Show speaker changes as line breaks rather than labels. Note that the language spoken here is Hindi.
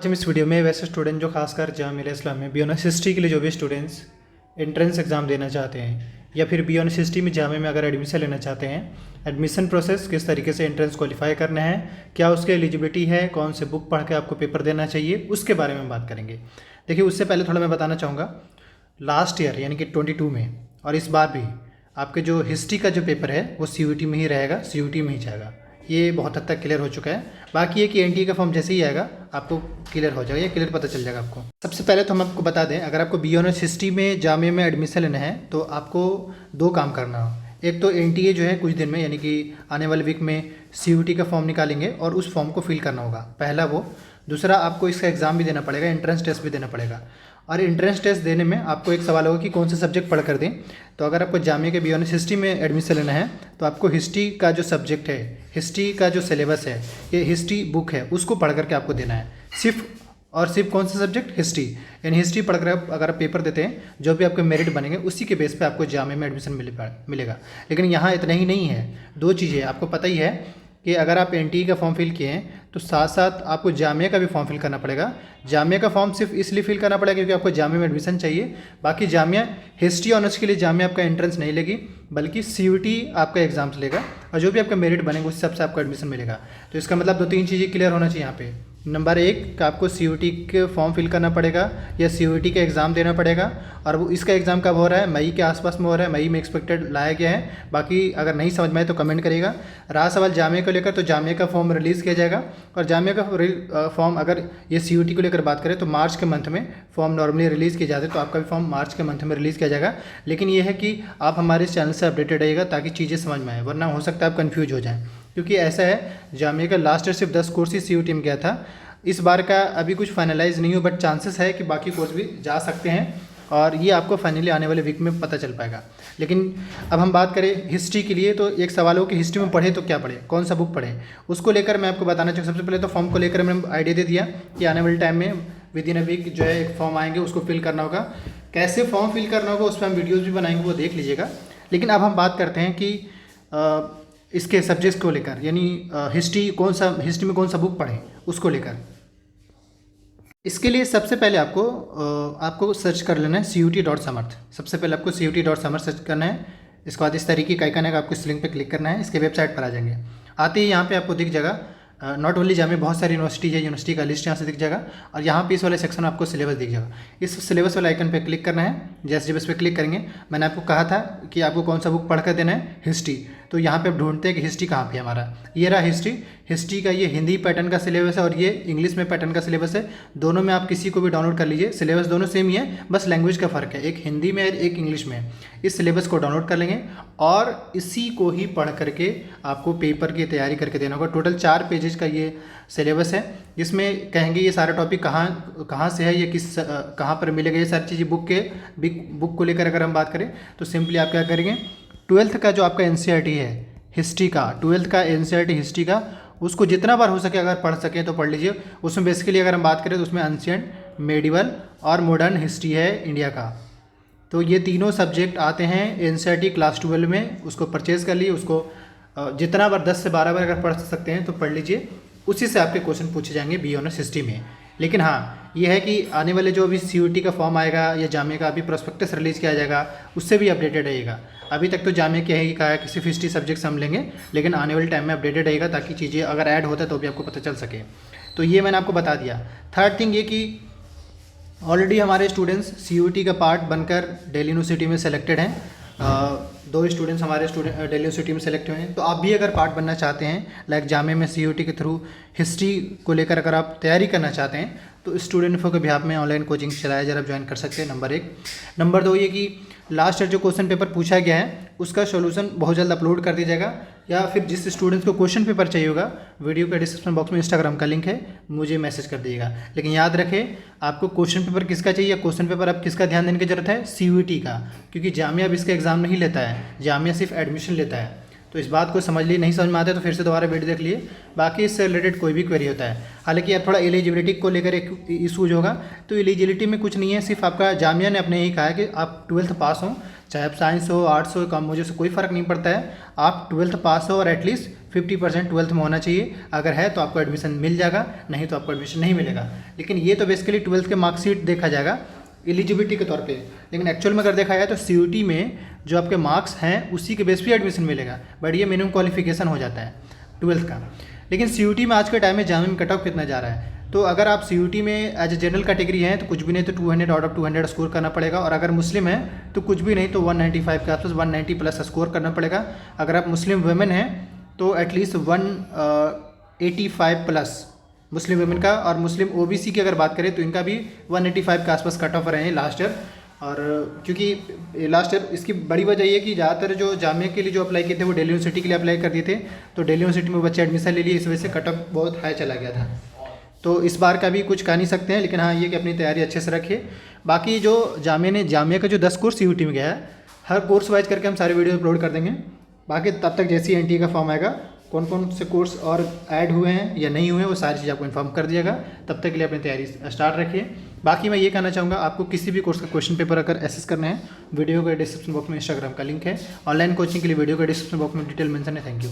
हम इस वीडियो में वैसे स्टूडेंट जो खासकर जामिया इस्लाम में बी ऑनर्स हिस्ट्री के लिए जो भी स्टूडेंट्स एंट्रेंस एग्ज़ाम देना चाहते हैं या फिर बी ऑनर्स हिस्ट्री में जामिया में अगर एडमिशन लेना चाहते हैं, एडमिशन प्रोसेस किस तरीके से एंट्रेंस क्वालिफाई करना है, क्या उसके एलिजिबिलिटी है, कौन से बुक पढ़ के आपको पेपर देना चाहिए, उसके बारे में बात करेंगे। देखिए, उससे पहले थोड़ा मैं बताना चाहूँगा, लास्ट ईयर यानी कि 22 में और इस बार भी आपके जो हिस्ट्री का जो पेपर है वो CUET में ही रहेगा, CUET में ही जाएगा। ये बहुत हद तक क्लियर हो चुका है। बाकी ये कि NTA का फॉर्म जैसे ही आएगा आपको क्लियर हो जाएगा, ये क्लियर पता चल जाएगा आपको। सबसे पहले तो हम आपको बता दें, अगर आपको बी ऑनर्स हिस्ट्री में जामिया में एडमिशन लेना है तो आपको दो काम करना हो। एक तो NTA जो है कुछ दिन में यानी कि आने वाले वीक में CUET का फॉर्म निकालेंगे और उस फॉर्म को फिल करना होगा, पहला वो। दूसरा, आपको इसका एग्ज़ाम भी देना पड़ेगा, एंट्रेंस टेस्ट भी देना पड़ेगा। और एंट्रेंस टेस्ट देने में आपको एक सवाल होगा कि कौन सा सब्जेक्ट पढ़ कर दें। तो अगर आपको जामिया के बी ऑनर्स हिस्ट्री में एडमिशन लेना है तो आपको हिस्ट्री का जो सब्जेक्ट है, हिस्ट्री का जो सिलेबस है, ये हिस्ट्री बुक है, उसको पढ़ करके आपको देना है सिर्फ और सिर्फ। कौन सा सब्जेक्ट? हिस्ट्री। यानी हिस्ट्री पढ़ कर अगर आप पेपर देते हैं, जो भी आपके मेरिट बनेंगे उसी के बेस पे आपको जामिया में एडमिशन मिलेगा। लेकिन यहाँ इतना ही नहीं है, दो चीज़ें आपको पता ही है कि अगर आप NTA का फॉर्म फिल किए हैं तो साथ साथ आपको जामिया का भी फॉर्म फिल करना पड़ेगा। जामिया का फॉर्म सिर्फ इसलिए फिल करना पड़ेगा क्योंकि आपको जामिया में एडमिशन चाहिए। बाकी जामिया हिस्ट्री ऑनर्स के लिए जामिया आपका एंट्रेंस नहीं लेगी, बल्कि CUET आपका एग्जाम्स लेगा और जो भी आपका मेरिट बनेगा उस हिसाब से आपको एडमिशन मिलेगा। तो इसका मतलब दो तीन चीज़ें क्लियर होना चाहिए यहाँ पे। नंबर एक का आपको CUET के फॉर्म फिल करना पड़ेगा या CUET का एग्ज़ाम देना पड़ेगा, और वो इसका एग्ज़ाम कब हो रहा है? मई के आसपास में हो रहा है, मई में एक्सपेक्टेड लाया गया है। बाकी अगर नहीं समझ में आए तो कमेंट करिएगा। रहा सवाल जामिया को लेकर, तो जामिया का फॉर्म रिलीज़ किया जाएगा और जामिया का फॉर्म अगर ये CUET को लेकर बात करें तो मार्च के मंथ में फॉर्म नॉर्मली रिलीज़ किए जाते हैं, तो आपका भी फॉर्म मार्च के मंथ में रिलीज़ किया जाएगा। लेकिन ये है कि आप हमारे इस चैनल से अपडेटेड रहिएगा ताकि चीज़ें समझ में आए, वरना हो सकता है आप कन्फ्यूज हो जाएँ। क्योंकि ऐसा है, जामिया का लास्ट ईयर सिर्फ 10 कोर्स ही CUET में गया था। इस बार का अभी कुछ फाइनलाइज नहीं हो, बट चांसेस है कि बाकी कोर्स भी जा सकते हैं और ये आपको फाइनली आने वाले वीक में पता चल पाएगा। लेकिन अब हम बात करें हिस्ट्री के लिए, तो एक सवाल हो कि हिस्ट्री में पढ़े तो क्या पढ़े, कौन सा बुक पढ़े, उसको लेकर मैं आपको बताना चाहूँ। सबसे पहले तो फॉर्म को लेकर मैंने आइडिया दे दिया कि आने वाले टाइम में विद इन अ वीक जो है एक फॉर्म आएंगे, उसको फिल करना होगा। कैसे फॉर्म फिल करना होगा उस पर हम वीडियोज़ भी बनाएंगे, वो देख लीजिएगा। लेकिन अब हम बात करते हैं कि इसके सब्जेक्ट्स को लेकर, यानी हिस्ट्री में कौन सा बुक पढ़ें उसको लेकर। इसके लिए सबसे पहले आपको सर्च कर लेना है CUET.समर्थ। सबसे पहले आपको CUET.समर्थ सर्च करना है। इसके बाद इस तरीके का आइकन है, आपको इस लिंक पे क्लिक करना है, इसके वेबसाइट पर आ जाएंगे। आते ही यहाँ पे आपको दिख जाएगा नॉट ओनली जामिया, बहुत सारी यूनिवर्सिटी है, यूनिवर्सिटी का लिस्ट यहाँ से दिख जाएगा और यहाँ पे इस वाले सेक्शन में आपको सिलेबस दिख जाएगा। इस सिलेबस वाले आइकन पे क्लिक करना है। जैसे जब इस पर क्लिक करेंगे, मैंने आपको कहा था कि आपको कौन सा बुक पढ़ कर देना है, हिस्ट्री। तो यहाँ पे आप ढूंढते हैं कि हिस्ट्री कहाँ पे हमारा, ये रहा हिस्ट्री का ये हिंदी पैटर्न का सिलेबस है और ये इंग्लिश में पैटर्न का सिलेबस है। दोनों में आप किसी को भी डाउनलोड कर लीजिए, सिलेबस दोनों सेम ही है, बस लैंग्वेज का फ़र्क है, एक हिंदी में एक इंग्लिश में। इस सिलेबस को डाउनलोड कर लेंगे और इसी को ही पढ़ करके आपको पेपर की तैयारी करके देना होगा। टोटल 4 पेजेस का ये सिलेबस है, जिसमें कहेंगे ये सारा टॉपिक कहाँ से है, ये कहाँ पर मिलेगा, ये सारी चीज़ें बुक को लेकर अगर हम बात करें तो सिंपली आप क्या करेंगे, 12th का जो आपका NCERT है हिस्ट्री का, 12th का NCERT हिस्ट्री का, उसको जितना बार हो सके अगर पढ़ सकें तो पढ़ लीजिए। उसमें बेसिकली अगर हम बात करें तो उसमें एंशिएंट, मेडिवल और मॉडर्न हिस्ट्री है इंडिया का। तो ये तीनों सब्जेक्ट आते हैं NCERT क्लास 12 में, उसको परचेज़ कर लिए, उसको जितना बार 10 से 12 बार अगर पढ़ सकते हैं तो पढ़ लीजिए। उसी से आपके क्वेश्चन पूछे जाएंगे बी ऑनर्स हिस्ट्री में। लेकिन हाँ, ये है कि आने वाले जो अभी CUET का फॉर्म आएगा या जामिया का अभी प्रोस्पेक्टस रिलीज़ किया जाएगा, उससे भी अपडेटेड रहेगा। अभी तक तो जामिया क्या ही कहा है कि सिर्फ हिस्ट्री सब्जेक्ट हम लेंगे, लेकिन आने वाले टाइम में अपडेटेड रहेगा ताकि चीज़ें अगर ऐड होता है तो भी आपको पता चल सके। तो ये मैंने आपको बता दिया। थर्ड थिंग ये कि ऑलरेडी हमारे स्टूडेंट्स CUET का पार्ट बनकर दिल्ली यूनिवर्सिटी में सेलेक्टेड हैं। 2 स्टूडेंट्स हमारे दिल्ली यूनिवर्सिटी में सेलेक्ट हुए हैं। तो आप भी अगर पार्ट बनना चाहते हैं, लाइक जामिया में CUET के थ्रू हिस्ट्री को लेकर अगर आप तैयारी करना चाहते हैं, तो स्टूडेंट इन्फो के बिहाफ में ऑनलाइन कोचिंग चलाया जा रहा, आप ज्वाइन कर सकते हैं। नंबर 1। नंबर 2 ये कि लास्ट ईयर जो क्वेश्चन पेपर पूछा गया है उसका सोल्यूशन बहुत जल्द अपलोड कर दिया जाएगा, या फिर जिस स्टूडेंट्स को क्वेश्चन पेपर चाहिए होगा, वीडियो के डिस्क्रिप्शन बॉक्स में इंस्टाग्राम का लिंक है, मुझे मैसेज कर दीजिएगा। लेकिन याद रखें, आपको क्वेश्चन पेपर किसका चाहिए, क्वेश्चन पेपर आप किसका ध्यान देने की जरूरत है, CUET का, क्योंकि जामिया अब इसका एग्जाम नहीं लेता है, जामिया सिर्फ एडमिशन लेता है। तो इस बात को समझ लिए, नहीं समझ में आता है तो फिर से दोबारा वीडियो देख लिए। बाकी इससे रिलेटेड कोई भी क्वेरी होता है, हालांकि यार थोड़ा एलिजिबिलिटी को लेकर एक इशूज होगा, तो एलिजिबिलिटी में कुछ नहीं है, सिर्फ आपका जामिया ने अपने यही कहा है कि आप 12th पास हो, चाहे आप साइंस हो, आर्ट्स हो, कॉमर्स हो, कोई फ़र्क नहीं पड़ता है, आप 12th पास हो और एटलीस्ट 50% ट्वेल्थ में होना चाहिए। अगर है तो आपको एडमिशन मिल जाएगा, नहीं तो आपको एडमिशन नहीं मिलेगा। लेकिन ये तो बेसिकली ट्वेल्थ के मार्कशीट देखा जाएगा एलिजिबिलिटी के तौर पे। लेकिन एक्चुअल में अगर देखा जाए तो CUET में जो आपके मार्क्स हैं उसी के बेस पे एडमिशन मिलेगा, बट ये मिनिमम क्वालिफिकेशन हो जाता है ट्वेल्थ का। लेकिन CUET में आज के टाइम में जामे में कट ऑफ कितना जा रहा है, तो अगर आप CUET में एज ए जनरल कैटेगरी हैं तो कुछ भी नहीं तो 200 आउट ऑफ 200 स्कोर करना पड़ेगा, और अगर मुस्लिम है तो कुछ भी नहीं तो 195 के आसपास 190 प्लस स्कोर करना पड़ेगा। अगर आप मुस्लिम वुमेन हैं तो एटलीस्ट 185 प्लस मुस्लिम वुमेन का, और मुस्लिम OBC की अगर बात करें तो इनका भी 185 के आसपास कट ऑफ रहे हैं लास्ट ईयर। और क्योंकि लास्ट ईयर इसकी बड़ी वजह ये कि ज़्यादातर जो जामिया के लिए जो अप्लाई किए थे वो दिल्ली यूनिवर्सिटी के लिए अप्लाई कर दिए थे, तो दिल्ली यूनिवर्सिटी में बच्चे एडमिशन ले लिए, इस वजह से कट ऑफ बहुत हाई चला गया था। तो इस बार का भी कुछ कह नहीं सकते हैं, लेकिन हाँ ये कि अपनी तैयारी अच्छे से रखिए। बाकी जो जामिया का जो 10 कोर्स CUET में गया है, हर कोर्स वाइज करके हम सारे वीडियो अपलोड कर देंगे। बाकी तब तक जैसे ही NTA का फॉर्म आएगा, कौन कौन से कोर्स और ऐड हुए हैं या नहीं हुए हैं वो सारी चीज़ आपको इन्फॉर्म कर दिएगा। तब तक के लिए अपनी तैयारी स्टार्ट रखिए। बाकी मैं ये कहना चाहूँगा, आपको किसी भी कोर्स का क्वेश्चन पेपर अगर एसेस करना है, वीडियो के डिस्क्रिप्शन बॉक्स में इंस्टाग्राम का लिंक है। ऑनलाइन कोचिंग के लिए वीडियो के डिस्क्रिप्शन बॉक्स में डिटेल मेंशन है। Thank you.